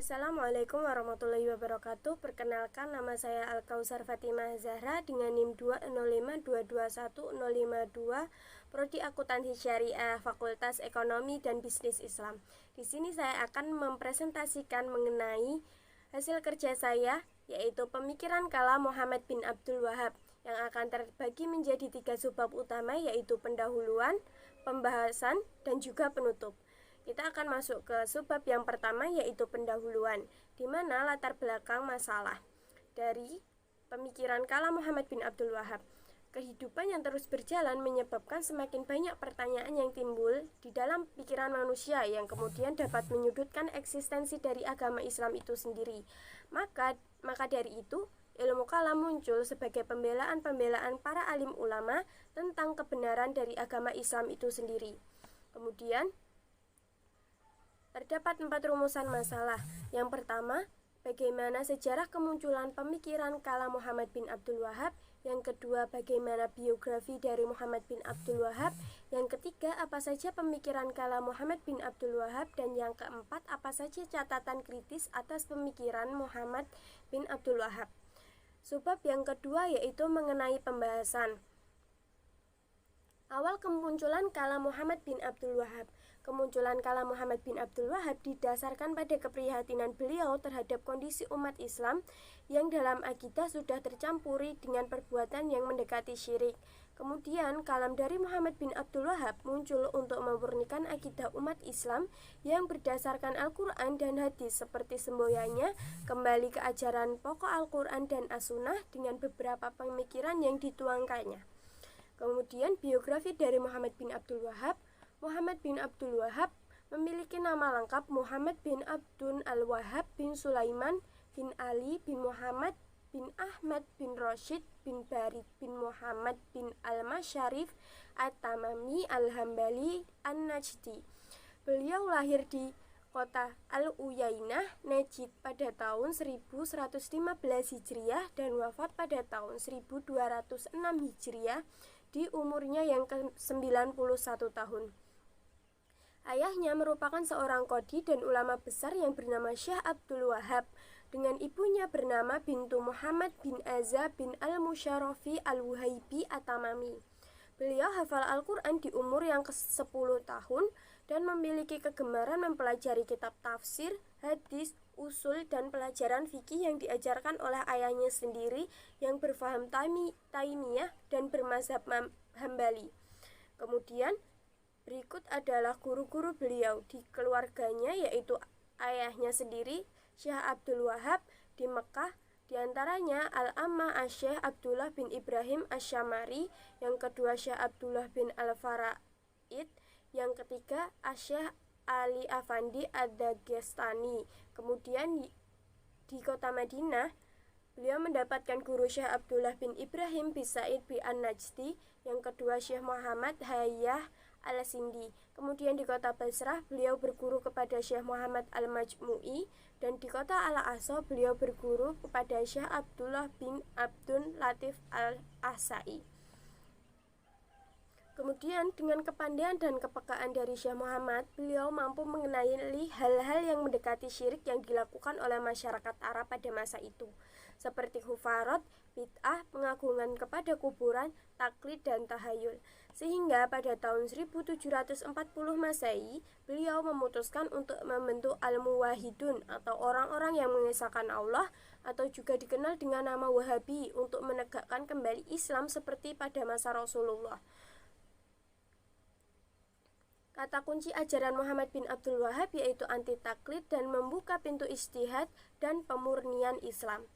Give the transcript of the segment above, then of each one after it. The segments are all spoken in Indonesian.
Assalamualaikum warahmatullahi wabarakatuh. Perkenalkan, nama saya Al-Kausar Fatimah Zahra dengan NIM 205221052, Prodi Akuntansi Syariah, Fakultas Ekonomi dan Bisnis Islam. Di sini saya akan mempresentasikan mengenai hasil kerja saya, yaitu pemikiran kalam Muhammad bin Abdul Wahab, yang akan terbagi menjadi 3 subbab utama, yaitu pendahuluan, pembahasan, dan juga penutup. Kita akan masuk ke subbab yang pertama, yaitu pendahuluan, di mana latar belakang masalah dari pemikiran kalam Muhammad bin Abdul Wahab. Kehidupan yang terus berjalan menyebabkan semakin banyak pertanyaan yang timbul di dalam pikiran manusia yang kemudian dapat menyudutkan eksistensi dari agama Islam itu sendiri. Maka dari itu, ilmu kalam muncul sebagai pembelaan para alim ulama tentang kebenaran dari agama Islam itu sendiri. Kemudian, terdapat 4 rumusan masalah. Yang pertama, bagaimana sejarah kemunculan pemikiran kalam Muhammad bin Abdul Wahab. Yang kedua, bagaimana biografi dari Muhammad bin Abdul Wahab. Yang ketiga, apa saja pemikiran kalam Muhammad bin Abdul Wahab. Dan yang keempat, apa saja catatan kritis atas pemikiran Muhammad bin Abdul Wahab. Subbab yang kedua yaitu mengenai pembahasan. Awal kemunculan kalam Muhammad bin Abdul Wahab. Kemunculan kalam Muhammad bin Abdul Wahab didasarkan pada keprihatinan beliau terhadap kondisi umat Islam yang dalam akidah sudah tercampuri dengan perbuatan yang mendekati syirik. Kemudian kalam dari Muhammad bin Abdul Wahab muncul untuk memurnikan akidah umat Islam yang berdasarkan Al-Quran dan hadis, seperti semboyannya kembali ke ajaran pokok Al-Quran dan As-Sunnah dengan beberapa pemikiran yang dituangkannya. Kemudian biografi dari Muhammad bin Abdul Wahab. Muhammad bin Abdul Wahab memiliki nama lengkap Muhammad bin Abdul Al-Wahhab bin Sulaiman bin Ali bin Muhammad bin Ahmad bin Rashid bin Barid bin Muhammad bin Al-Masyarif At-Tamami Al-Hambali An-Najdi. Beliau lahir di kota Al-Uyainah, Najd pada tahun 1115 Hijriah dan wafat pada tahun 1206 Hijriah di umurnya yang ke-91 tahun. Ayahnya merupakan seorang qadhi dan ulama besar yang bernama Syekh Abdul Wahab, dengan ibunya bernama Bintu Muhammad bin Azza bin Al-Musyarafi Al-Wuhaibi At-Tamami. Beliau hafal Al-Quran di umur yang ke-10 tahun dan memiliki kegemaran mempelajari kitab tafsir, hadis, usul, dan pelajaran fikih yang diajarkan oleh ayahnya sendiri yang berfaham Taimiyah dan bermazhab Hambali. Kemudian berikut adalah guru-guru beliau di keluarganya, yaitu ayahnya sendiri Syekh Abdul Wahab di Mekah, diantaranya Al-Ammah Syekh Abdullah bin Ibrahim Asy-Syamari, yang kedua Syekh Abdullah bin Al-Faraid, yang ketiga Syekh Ali Afandi Ad-Dagestani. Kemudian di kota Madinah, beliau mendapatkan guru Syekh Abdullah bin Ibrahim bin Sa'id bin An-Najdi, yang kedua Syekh Muhammad Hayyah Al-Sindi. Kemudian di kota Basrah, beliau berguru kepada Syekh Muhammad Al-Majmu'i, dan di kota Al-Aqsa beliau berguru kepada Syekh Abdullah bin Abdul Latif Al-Ahsa'i. Kemudian dengan kepandaian dan kepekaan dari Syekh Muhammad, beliau mampu mengenali hal-hal yang mendekati syirik yang dilakukan oleh masyarakat Arab pada masa itu, seperti hufarat, bid'ah, pengagungan kepada kuburan, taklid, dan tahayul. Sehingga pada tahun 1740 Masehi, beliau memutuskan untuk membentuk Al-Muwahhidun atau orang-orang yang mengesahkan Allah, atau juga dikenal dengan nama Wahabi, untuk menegakkan kembali Islam seperti pada masa Rasulullah. Kata kunci ajaran Muhammad bin Abdul Wahab yaitu anti taklid dan membuka pintu ijtihad dan pemurnian Islam.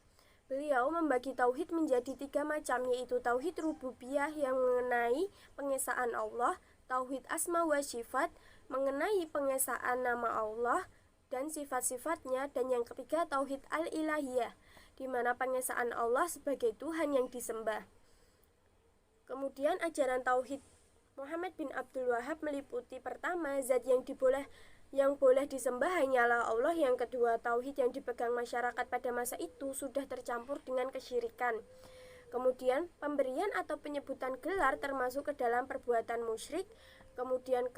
Beliau membagi tauhid menjadi 3 macam, yaitu tauhid rububiyah yang mengenai pengesaan Allah, tauhid asma wa sifat mengenai pengesaan nama Allah dan sifat-sifatnya, dan yang ketiga tauhid al-ilahiyah, di mana pengesaan Allah sebagai Tuhan yang disembah. Kemudian ajaran tauhid Muhammad bin Abdul Wahab meliputi pertama, zat yang boleh disembah hanyalah Allah. Yang kedua, tauhid yang dipegang masyarakat pada masa itu sudah tercampur dengan kesyirikan. Kemudian pemberian atau penyebutan gelar termasuk ke dalam perbuatan musyrik. Kemudian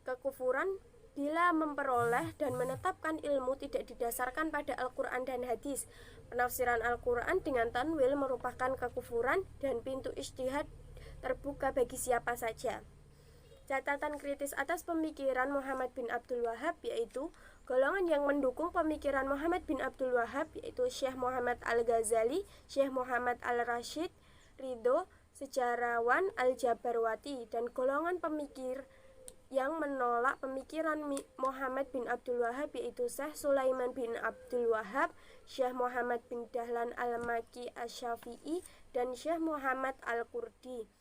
kekufuran bila memperoleh dan menetapkan ilmu tidak didasarkan pada Al-Quran dan hadis. Penafsiran Al-Quran dengan tanwil merupakan kekufuran dan pintu ijtihad terbuka bagi siapa saja. Catatan kritis atas pemikiran Muhammad bin Abdul Wahhab yaitu golongan yang mendukung pemikiran Muhammad bin Abdul Wahhab yaitu Syekh Muhammad Al-Ghazali, Syekh Muhammad Al-Rashid Ridho, sejarawan Al-Jabarwati, dan golongan pemikir yang menolak pemikiran Muhammad bin Abdul Wahhab yaitu Syekh Sulaiman bin Abdul Wahhab, Syekh Muhammad bin Dahlan Al-Makki Asy-Syafi'i, dan Syekh Muhammad Al-Qurdi.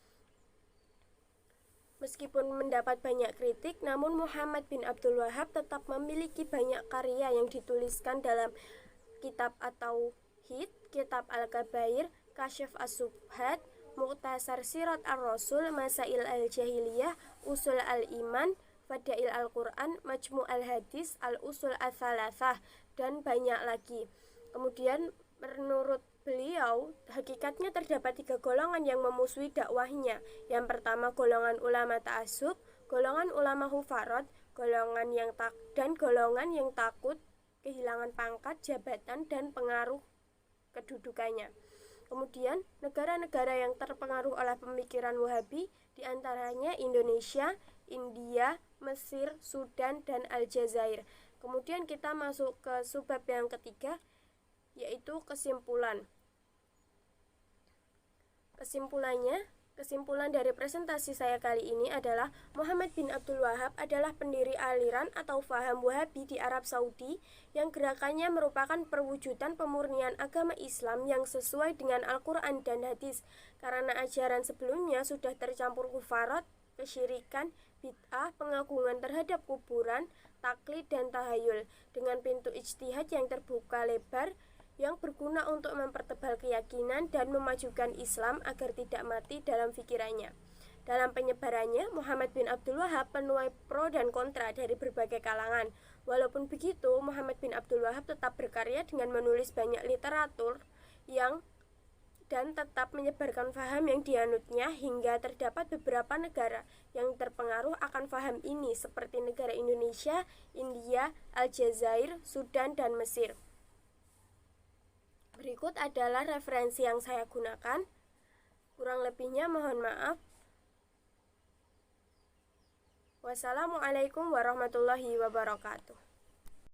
Meskipun mendapat banyak kritik, namun Muhammad bin Abdul Wahhab tetap memiliki banyak karya yang dituliskan dalam kitab At-Tauhid, kitab Al-Kabair, Kasyf As-Subhat, Mukhtasar Sirat Ar-Rasul, Masail Al-Jahiliyah, Usul Al-Iman, Fadail Al-Quran, Majmu' Al-Hadis, Al-Usul Al-Thalathah, dan banyak lagi. Kemudian menurut beliau, hakikatnya terdapat 3 golongan yang memusuhi dakwahnya. Yang pertama, golongan ulama ta'assub, golongan ulama hufarat, golongan yang takut kehilangan pangkat, jabatan, dan pengaruh kedudukannya. Kemudian, negara-negara yang terpengaruh oleh pemikiran Wahabi diantaranya Indonesia, India, Mesir, Sudan, dan Aljazair. Kemudian kita masuk ke subbab yang ketiga, yaitu kesimpulan. Kesimpulan dari presentasi saya kali ini adalah Muhammad bin Abdul Wahhab adalah pendiri aliran atau faham Wahabi di Arab Saudi yang gerakannya merupakan perwujudan pemurnian agama Islam yang sesuai dengan Al-Quran dan hadis, karena ajaran sebelumnya sudah tercampur kufarat, kesyirikan, bid'ah, pengagungan terhadap kuburan, taklid, dan tahayul, dengan pintu ijtihad yang terbuka lebar yang berguna untuk mempertebal keyakinan dan memajukan Islam agar tidak mati dalam pikirannya. Dalam penyebarannya, Muhammad bin Abdul Wahhab menuai pro dan kontra dari berbagai kalangan. Walaupun begitu, Muhammad bin Abdul Wahhab tetap berkarya dengan menulis banyak literatur dan tetap menyebarkan faham yang dianutnya, hingga terdapat beberapa negara yang terpengaruh akan faham ini seperti negara Indonesia, India, Aljazair, Sudan, dan Mesir. Berikut adalah referensi yang saya gunakan. Kurang lebihnya mohon maaf. Wassalamualaikum warahmatullahi wabarakatuh.